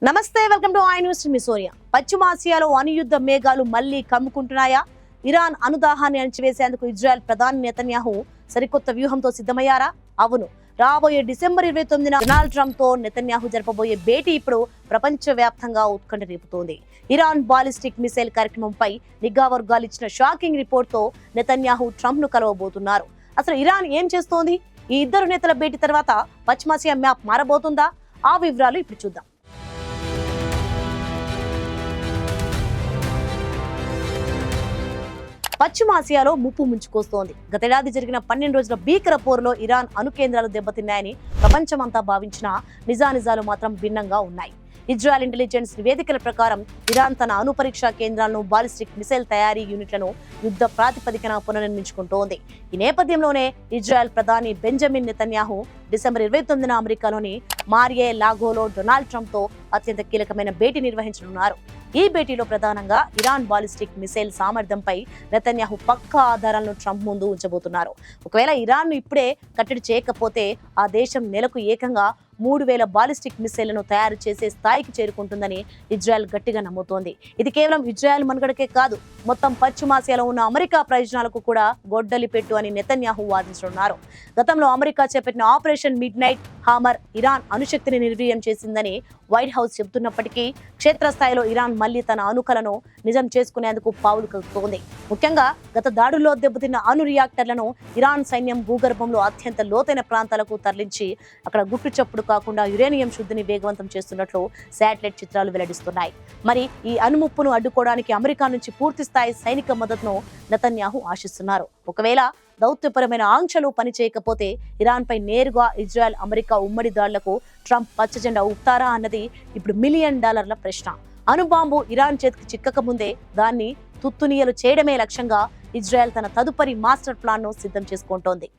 నమస్తే, welcome to I news మిసోరియా. పశ్చిమాసియాలో అణుయుద్ధ మేఘాలు మళ్లీ కమ్ముకుంటున్నాయా? ఇరాన్ అనుదాహాన్ని అణచివేసేందుకు ఇజ్రాయెల్ ప్రధాని నెతన్యాహు సరికొత్త వ్యూహంతో సిద్ధమయ్యారా? అవును, రాబోయే డిసెంబర్ 29న డొనాల్డ్ ట్రంప్ తో నెతన్యాహు జరపబోయే భేటీ ఇప్పుడు ప్రపంచవ్యాప్తంగా ఉత్కంఠ రేపుతోంది. ఇరాన్ బాలిస్టిక్ మిసైల్ కార్యక్రమంపై నిఘా వర్గాలు ఇచ్చిన షాకింగ్ రిపోర్ట్ తో నెతన్యాహు ట్రంప్ ను కలవబోతున్నారు. అసలు ఇరాన్ ఏం చేస్తోంది? ఈ ఇద్దరు నేతల భేటీ తర్వాత పశ్చిమాసియా మ్యాప్ మారబోతుందా? ఆ వివరాలు ఇప్పుడు చూద్దాం. పశ్చిమాసియాలో ముప్పు ముంచుకొస్తోంది. గతేడాది జరిగిన 12 రోజుల భీకర పోరులో ఇరాన్ అణు కేంద్రాలు దెబ్బతిన్నాయని ప్రపంచమంతా భావించినా నిజానిజాలు మాత్రం భిన్నంగా ఉన్నాయి. ఇజ్రాయెల్ ఇంటెలిజెన్స్ నివేదికల ప్రకారం ఇరాన్ తన అణు పరీక్షా కేంద్రాలను, బాలిస్టిక్ మిసైల్ తయారీ యూనిట్లను యుద్ధ ప్రాతిపదికన పునర్నిర్మించుకుంటోంది. ఈ నేపథ్యంలోనే ఇజ్రాయెల్ ప్రధాని బెంజమిన్ నెతన్యాహు డిసెంబర్ 29న అమెరికాలోని మారియే లాగోలో డొనాల్డ్ ట్రంప్ తో అత్యంత కీలకమైన భేటీ నిర్వహించనున్నారు. ఈ భేటీలో ప్రధానంగా ఇరాన్ బాలిస్టిక్ మిసైల్ సామర్థ్యంపై నెతన్యాహు పక్కా ఆధారాలను ట్రంప్ ముందు ఉంచబోతున్నారు. ఒకవేళ ఇరాన్ ఇప్పుడే కట్టడి చేయకపోతే ఆ దేశం నెలకు ఏకంగా 3000 బాలిస్టిక్ మిసైళ్లను తయారు చేసే స్థాయికి చేరుకుంటుందని ఇజ్రాయెల్ గట్టిగా నమ్ముతోంది. ఇది కేవలం ఇజ్రాయెల్ మనుగడకే కాదు, మొత్తం పశ్చిమాసియాలో ఉన్న అమెరికా ప్రయోజనాలకు కూడా గొడ్డలి పెట్టు అని నెతన్యాహు వాదించనున్నారు. గతంలో అమెరికా చేపట్టిన operation midnight hammer Iran అణుశక్తిని నిర్వీర్యం చేసిందని వైట్ హౌస్ చెబుతున్నప్పటికీ క్షేత్రస్థాయిలో ఇరాన్ మళ్లీ తన అణుకలను నిజం చేసుకునేందుకు పావులు కలుపుతోంది. ముఖ్యంగా గత దాడుల్లో దెబ్బతిన్న అణు రియాక్టర్లను ఇరాన్ సైన్యం భూగర్భంలో అత్యంత లోతైన ప్రాంతాలకు తరలించి అక్కడ గుట్టు చప్పుడు కాకుండా యురేనియం శుద్ధిని వేగవంతం చేస్తున్నట్లు శాటిలైట్ చిత్రాలు వెల్లడిస్తున్నాయి. మరి ఈ అణుముప్పును అడ్డుకోవడానికి అమెరికా నుంచి పూర్తి స్థాయి సైనిక మద్దతును నెతన్యాహు ఆశిస్తున్నారు. ఒకవేళ దౌత్యపరమైన ఆంక్షలు పనిచేయకపోతే ఇరాన్ పై నేరుగా ఇజ్రాయెల్, అమెరికా ఉమ్మడి దాడులకు ట్రంప్ పచ్చజెండా ఊపుతారా అన్నది ఇప్పుడు $1 మిలియన్ ప్రశ్న. అణుబాంబు ఇరాన్ చేతికి చిక్కక ముందే దాన్ని తుత్తునియలు చేయడమే లక్ష్యంగా ఇజ్రాయెల్ తన తదుపరి మాస్టర్ ప్లాన్ ను సిద్ధం చేసుకుంటోంది.